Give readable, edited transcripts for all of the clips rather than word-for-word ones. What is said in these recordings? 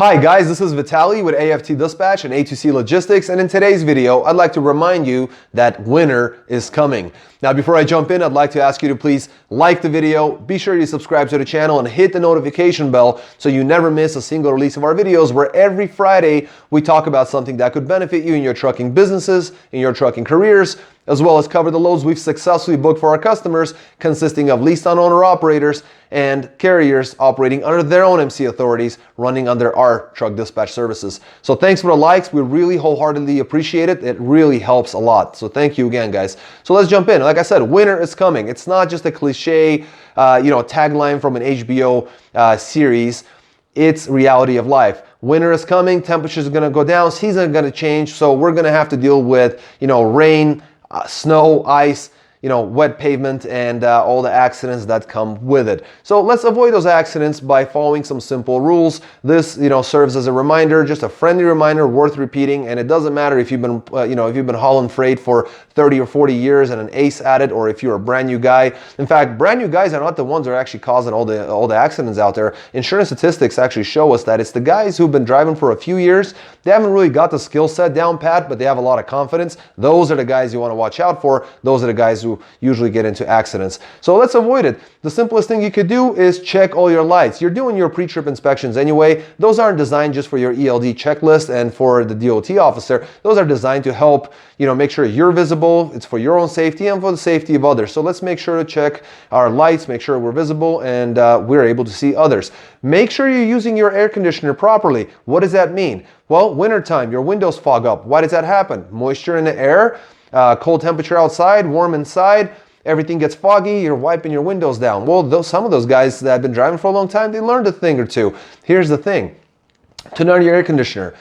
Hi guys, this is Vitaly with AFT Dispatch and A2C Logistics, and in today's video I'd like to remind you that winter is coming. Now before I jump in, I'd like to ask you to please like the video, be sure you subscribe to the channel and hit the notification bell so you never miss a single release of our videos, where every Friday we talk about something that could benefit you in your trucking businesses, in your trucking careers, as well as cover the loads we've successfully booked for our customers, consisting of leased on owner operators and carriers operating under their own MC authorities, running under our truck dispatch services. So thanks for the likes. We really wholeheartedly appreciate it. It really helps a lot. So thank you again, guys. So let's jump in. Like I said, winter is coming. It's not just a cliche, tagline from an HBO series. It's reality of life. Winter is coming. Temperatures are going to go down. Seasons are going to change. So we're going to have to deal with, rain, snow, ice, wet pavement, and all the accidents that come with it. So let's avoid those accidents by following some simple rules. This, serves as a reminder, just a friendly reminder worth repeating. And it doesn't matter if you've been, if you've been hauling freight for 30 or 40 years and an ace at it, or if you're a brand new guy. In fact, brand new guys are not the ones that are actually causing all the accidents out there. Insurance statistics actually show us that it's the guys who've been driving for a few years. They haven't really got the skill set down pat, but they have a lot of confidence. Those are the guys you want to watch out for. Those are the guys who usually get into accidents. So let's avoid it. The simplest thing you could do is check all your lights. You're doing your pre-trip inspections anyway. Those aren't designed just for your ELD checklist and for the DOT officer. Those are designed to help, make sure you're visible. It's for your own safety and for the safety of others. So let's make sure to check our lights, make sure we're visible and we're able to see others. Make sure you're using your air conditioner properly. What does that mean? Well, wintertime, your windows fog up. Why does that happen? Moisture in the air, cold temperature outside, warm inside, everything gets foggy, you're wiping your windows down. Well, some of those guys that have been driving for a long time, they learned a thing or two. Here's the thing. Turn on your air conditioner,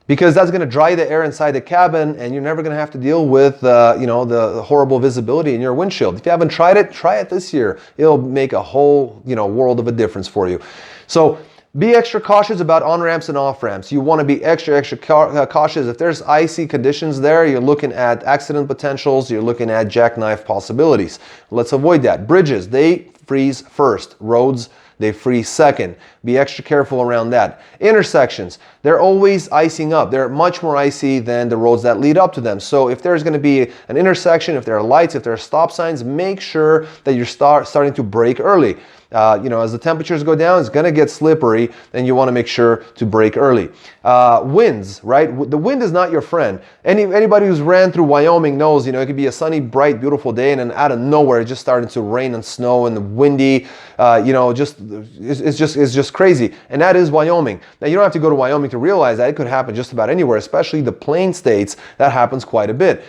because that's going to dry the air inside the cabin and you're never going to have to deal with, the horrible visibility in your windshield. If you haven't tried it, try it this year. It'll make a whole, world of a difference for you. So be extra cautious about on-ramps and off-ramps. You want to be extra cautious. If there's icy conditions there, you're looking at accident potentials, you're looking at jackknife possibilities. Let's avoid that. Bridges, they freeze first. Roads, they freeze second. Be extra careful around that. Intersections, they're always icing up. They're much more icy than the roads that lead up to them. So if there's going to be an intersection, if there are lights, if there are stop signs, make sure that you're starting to brake early. As the temperatures go down, it's going to get slippery, and you want to make sure to brake early. Winds, right? The wind is not your friend. Anybody who's ran through Wyoming knows, it could be a sunny, bright, beautiful day, and then out of nowhere, it's just starting to rain and snow and windy. It's just crazy. And that is Wyoming. Now, you don't have to go to Wyoming to realize that. It could happen just about anywhere, especially the plain states. That happens quite a bit.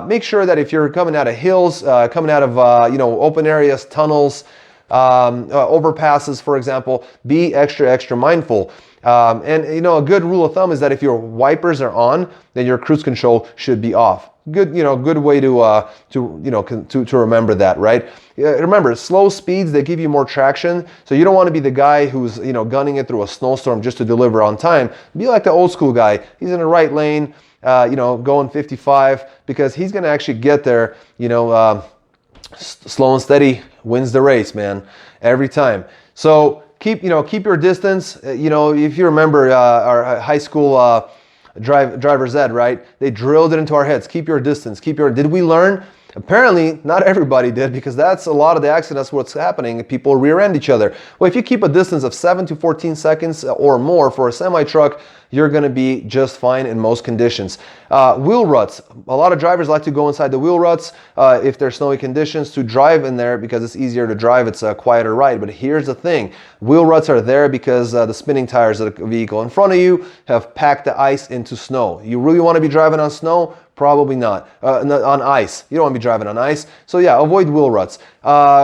Make sure that if you're coming out of hills, coming out of, open areas, tunnels, overpasses, for example, be extra mindful. A good rule of thumb is that if your wipers are on, then your cruise control should be off. Good way to remember that, right? Remember, slow speeds, they give you more traction. So you don't want to be the guy who's, gunning it through a snowstorm just to deliver on time. Be like the old school guy. He's in the right lane, going 55, because he's going to actually get there, slow and steady wins the race, man, every time. So keep your distance. If you remember our high school driver's ed, right? They drilled it into our heads. Keep your distance. Did we learn? Apparently, not everybody did, because that's a lot of the accidents. What's happening? People rear-end each other. Well, if you keep a distance of 7 to 14 seconds or more for a semi-truck, you're going to be just fine in most conditions. Wheel ruts. A lot of drivers like to go inside the wheel ruts if there's snowy conditions to drive in there, because it's easier to drive. It's a quieter ride. But here's the thing. Wheel ruts are there because the spinning tires of the vehicle in front of you have packed the ice into snow. You really want to be driving on snow? Probably not. On ice. You don't want to be driving on ice. So yeah, avoid wheel ruts.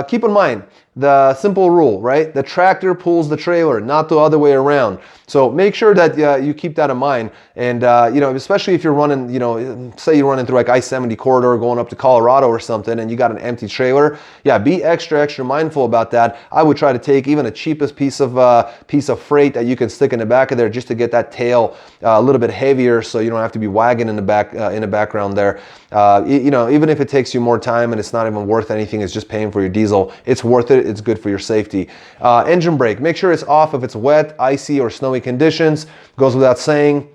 Keep in mind the simple rule, right? The tractor pulls the trailer, not the other way around. So make sure that you keep that in mind. And, especially if you're running, say you're running through like I-70 corridor going up to Colorado or something, and you got an empty trailer. Yeah, be extra mindful about that. I would try to take even the cheapest piece of freight that you can stick in the back of there, just to get that tail a little bit heavier, so you don't have to be wagging in the background there. Even if it takes you more time and it's not even worth anything, it's just paying for your diesel. It's worth it it's good for your safety. Engine brake, make sure it's off if it's wet, icy, or snowy conditions. Goes without saying.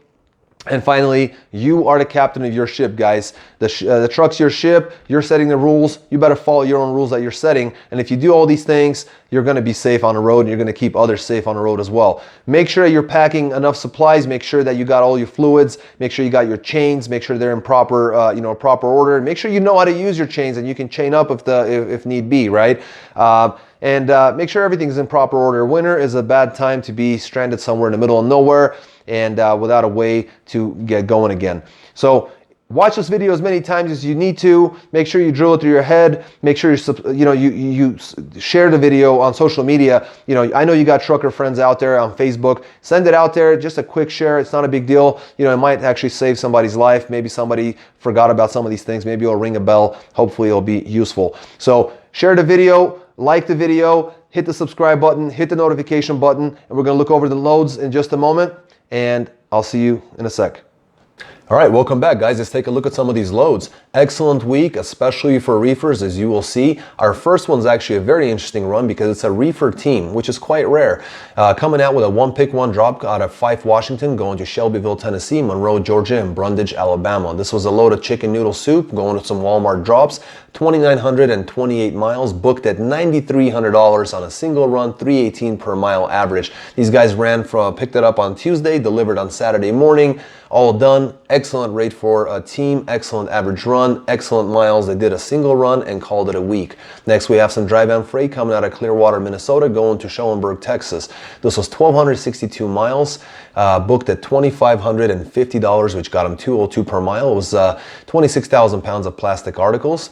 And finally, you are the captain of your ship, guys. The truck's your ship. You're setting the rules. You better follow your own rules that you're setting. And if you do all these things, you're going to be safe on the road, and you're going to keep others safe on the road as well. Make sure you're packing enough supplies. Make sure that you got all your fluids. Make sure you got your chains. Make sure they're in proper, proper order. Make sure you know how to use your chains, and you can chain up if need be, right? And make sure everything's in proper order. Winter is a bad time to be stranded somewhere in the middle of nowhere and without a way to get going again. So watch this video as many times as you need to. Make sure you drill it through your head. Make sure you share the video on social media. I know you got trucker friends out there on Facebook. Send it out there. Just a quick share. It's not a big deal. It might actually save somebody's life. Maybe somebody forgot about some of these things. Maybe it'll ring a bell. Hopefully it'll be useful. So share the video, like the video, hit the subscribe button, hit the notification button, and we're going to look over the loads in just a moment. And I'll see you in a sec. All right, welcome back, guys. Let's take a look at some of these loads. Excellent week, especially for reefers, as you will see. Our first one's actually a very interesting run because it's a reefer team, which is quite rare. Coming out with a one pick, one drop out of Fife, Washington, going to Shelbyville, Tennessee, Monroe, Georgia, and Brundage, Alabama. This was a load of chicken noodle soup going to some Walmart drops. 2,928 miles, booked at $9,300 on a single run, $318 per mile average. These guys picked it up on Tuesday, delivered on Saturday morning, all done. Excellent rate for a team, excellent average run, excellent miles. They did a single run and called it a week. Next, we have some dry van freight coming out of Clearwater, Minnesota, going to Schoenberg, Texas. This was 1,262 miles, booked at $2,550, which got them $202 per mile. It was 26,000 pounds of plastic articles.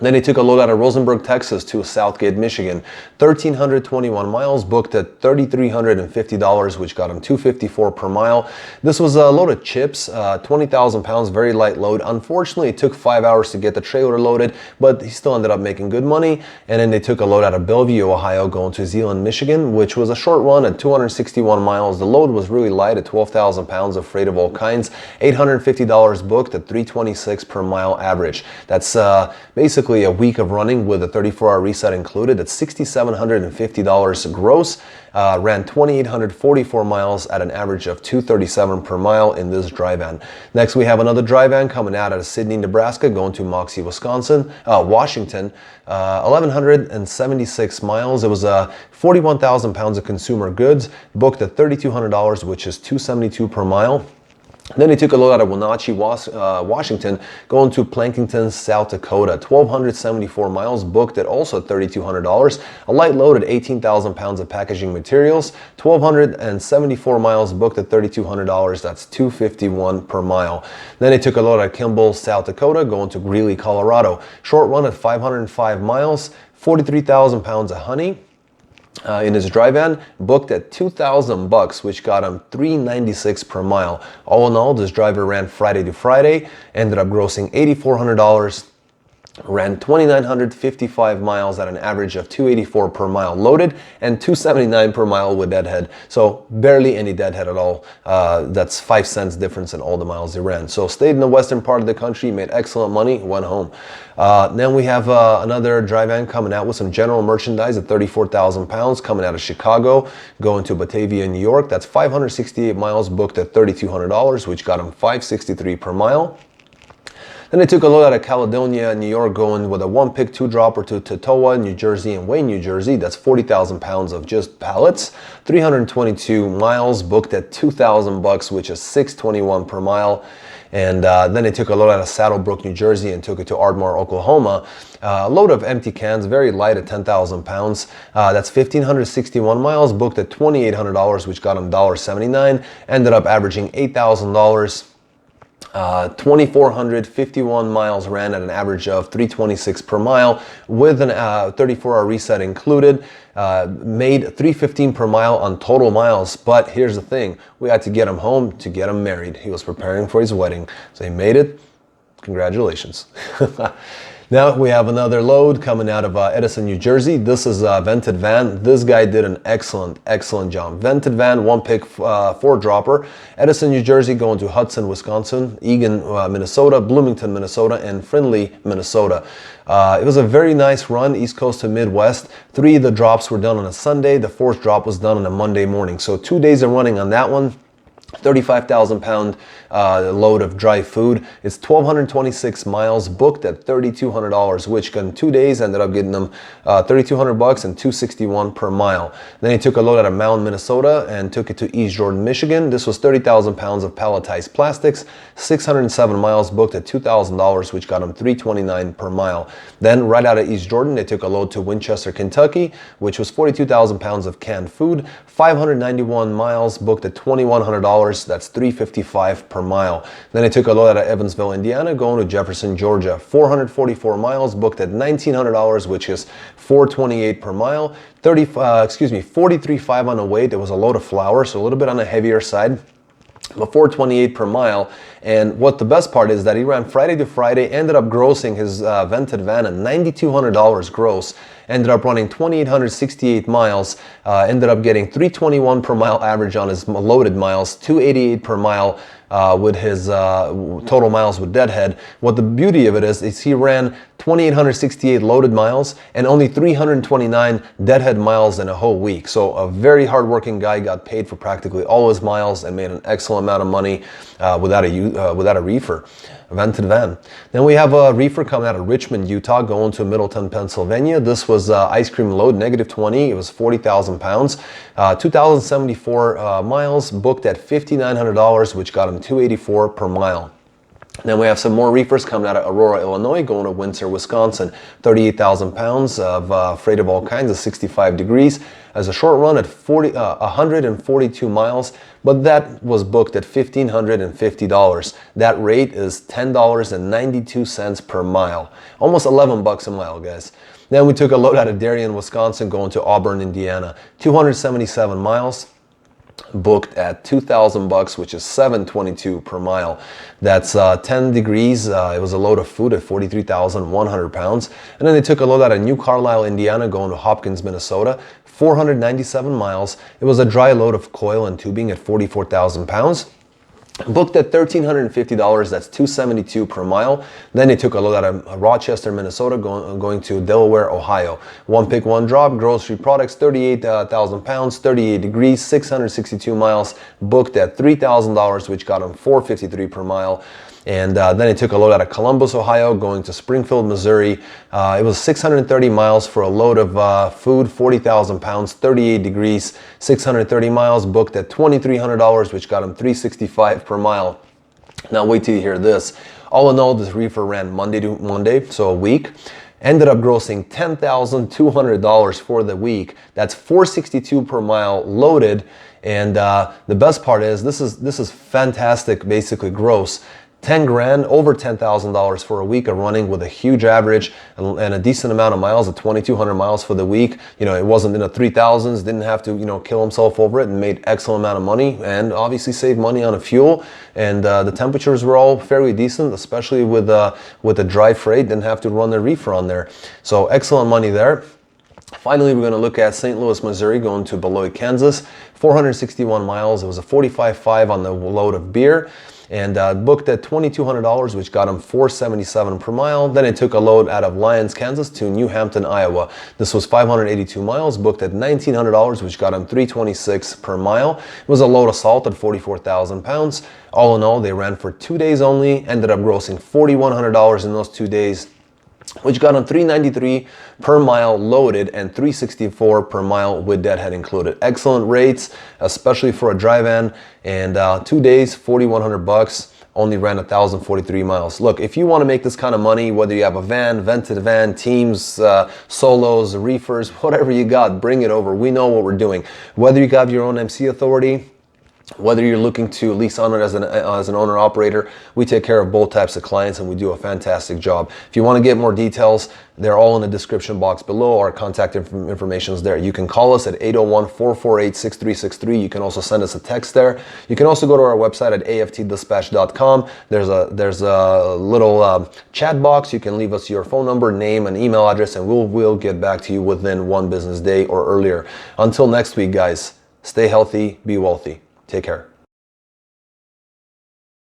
Then he took a load out of Rosenberg, Texas to Southgate, Michigan. 1,321 miles, booked at $3,350, which got him $254 per mile. This was a load of chips, 20,000 pounds, very light load. Unfortunately, it took 5 hours to get the trailer loaded, but he still ended up making good money. And then they took a load out of Bellevue, Ohio, going to Zeeland, Michigan, which was a short run at 261 miles. The load was really light at 12,000 pounds of freight of all kinds. $850 booked at $326 per mile average. That's basically a week of running with a 34-hour reset included. At $6,750 gross. Ran 2,844 miles at an average of $237 per mile in this dry van. Next, we have another dry van coming out of Sidney, Nebraska, going to Moxie, Washington. 1,176 miles. It was 41,000 pounds of consumer goods, booked at $3,200, which is $272 per mile. Then he took a load out of Wenatchee, Washington, going to Plankington, South Dakota. 1,274 miles, booked at also $3,200. A light load at 18,000 pounds of packaging materials. 1,274 miles, booked at $3,200. That's $251 per mile. Then he took a load out of Kimball, South Dakota, going to Greeley, Colorado. Short run at 505 miles, 43,000 pounds of honey. In his dry van, booked at $2,000, which got him $396 per mile. All in all, this driver ran Friday to Friday, ended up grossing $8,400, ran 2,955 miles at an average of $284 per mile loaded and $279 per mile with Deadhead. So barely any Deadhead at all. That's 5 cents difference in all the miles he ran. So stayed in the western part of the country, made excellent money, went home. Then we have another dry van coming out with some general merchandise at 34,000 pounds, coming out of Chicago, going to Batavia, New York. That's 568 miles, booked at $3,200, which got him $563 per mile. Then they took a load out of Caledonia, New York, going with a one pick, two dropper to Totowa, New Jersey, and Wayne, New Jersey. That's 40,000 pounds of just pallets. 322 miles, booked at $2,000, which is $621 per mile. And then they took a load out of Saddlebrook, New Jersey, and took it to Ardmore, Oklahoma. A load of empty cans, very light at 10,000 pounds. That's 1,561 miles, booked at $2,800, which got them $1.79. Ended up averaging $8,000. 2,451 miles ran at an average of $326 per mile with an 34-hour reset included. Made $315 per mile on total miles, but here's the thing. We had to get him home to get him married. He was preparing for his wedding, so he made it. Congratulations. Now we have another load coming out of Edison, New Jersey. This is a vented van. This guy did an excellent job. Vented van, one pick, four dropper. Edison, New Jersey, going to Hudson, Wisconsin, Eagan, Minnesota, Bloomington, Minnesota, and Findlay, Minnesota. It was a very nice run, East Coast to Midwest. 3 of the drops were done on a Sunday. The 4th drop was done on a Monday morning. So 2 days of running on that one. 35,000 pound load of dry food. It's 1,226 miles booked at $3,200, which in 2 days ended up getting them $3,200 and $261 per mile. Then he took a load out of Mound, Minnesota, and took it to East Jordan, Michigan. This was 30,000 pounds of palletized plastics, 607 miles booked at $2,000, which got him $329 per mile. Then right out of East Jordan, they took a load to Winchester, Kentucky, which was 42,000 pounds of canned food, 591 miles booked at $2,100. That's $355 per mile. Then I took a load out of Evansville, Indiana, going to Jefferson, Georgia. 444 miles booked at $1,900, which is $428 per mile. 43.5 on the weight. It was a load of flour, so a little bit on the heavier side, but $428 per mile. And what the best part is that he ran Friday to Friday, ended up grossing his vented van at $9,200 gross, ended up running 2,868 miles, ended up getting $321 per mile average on his loaded miles, $288 per mile with his total miles with Deadhead. What the beauty of it is he ran 2,868 loaded miles and only 329 Deadhead miles in a whole week. So a very hardworking guy, got paid for practically all his miles and made an excellent amount of money without a reefer, a vented van. Then we have a reefer coming out of Richmond, Utah, going to Middleton, Pennsylvania. This was ice cream load, -20. It was 40,000 pounds, 2,074 miles booked at $5,900, which got him $284 per mile. Then we have some more reefers coming out of Aurora, Illinois, going to Windsor, Wisconsin. 38,000 pounds of freight of all kinds at 65 degrees. As a short run at 142 miles, but that was booked at $1,550. That rate is $10.92 per mile. Almost $11 a mile, guys. Then we took a load out of Darien, Wisconsin, going to Auburn, Indiana. 277 miles. Booked at $2,000, which is $722 per mile. That's 10 degrees. It was a load of food at 43,100 pounds. And then they took a load out of New Carlisle, Indiana, going to Hopkins, Minnesota. 497 miles. It was a dry load of coil and tubing at 44,000 pounds. Booked at $1,350, that's $272 per mile. Then they took a load out of Rochester, Minnesota, going to Delaware, Ohio. One pick, one drop, grocery products, 38,000 pounds, 38 degrees, 662 miles, booked at $3,000, which got them $453 per mile. And then they took a load out of Columbus, Ohio, going to Springfield, Missouri. It was 630 miles for a load of food, 40,000 pounds, 38 degrees, 630 miles, booked at $2,300, which got him $365 per mile. Now wait till you hear this. All in all, this reefer ran Monday to Monday, so a week. Ended up grossing $10,200 for the week. That's $462 per mile loaded. And the best part is this is fantastic, basically gross. 10 grand, over $10,000 for a week of running with a huge average and a decent amount of miles, at 2,200 miles for the week. You know, it wasn't in the 3,000s, didn't have to, kill himself over it, and made excellent amount of money, and obviously saved money on the fuel. And the temperatures were all fairly decent, especially with the dry freight, didn't have to run the reefer on there. So excellent money there. Finally, we're going to look at St. Louis, Missouri, going to Beloit, Kansas. 461 miles. It was a 45.5 on the load of beer. And booked at $2,200, which got him $477 per mile. Then it took a load out of Lyons, Kansas to New Hampton, Iowa. This was 582 miles, booked at $1,900, which got him $326 per mile. It was a load of salt at 44,000 pounds. All in all, they ran for 2 days only, ended up grossing $4,100 in those 2 days, which got him $393 per mile loaded and $364 per mile with Deadhead included. Excellent rates, especially for a dry van. And 2 days, $4,100, only ran 1,043 miles. Look, if you want to make this kind of money, whether you have a van, vented van, teams, solos, reefers, whatever you got, bring it over. We know what we're doing. Whether you got your own MC authority, Whether you're looking to lease on it as an owner operator, we take care of both types of clients and we do a fantastic job. If you want to get more details, they're all in the description box below. Our contact information is there. You can call us at 801-448-6363. You can also send us a text there. You can also go to our website at aftdispatch.com. There's a little chat box. You can leave us your phone number, name, and email address, and we'll get back to you within 1 business day or earlier. Until next week, guys, stay healthy, be wealthy. Take care.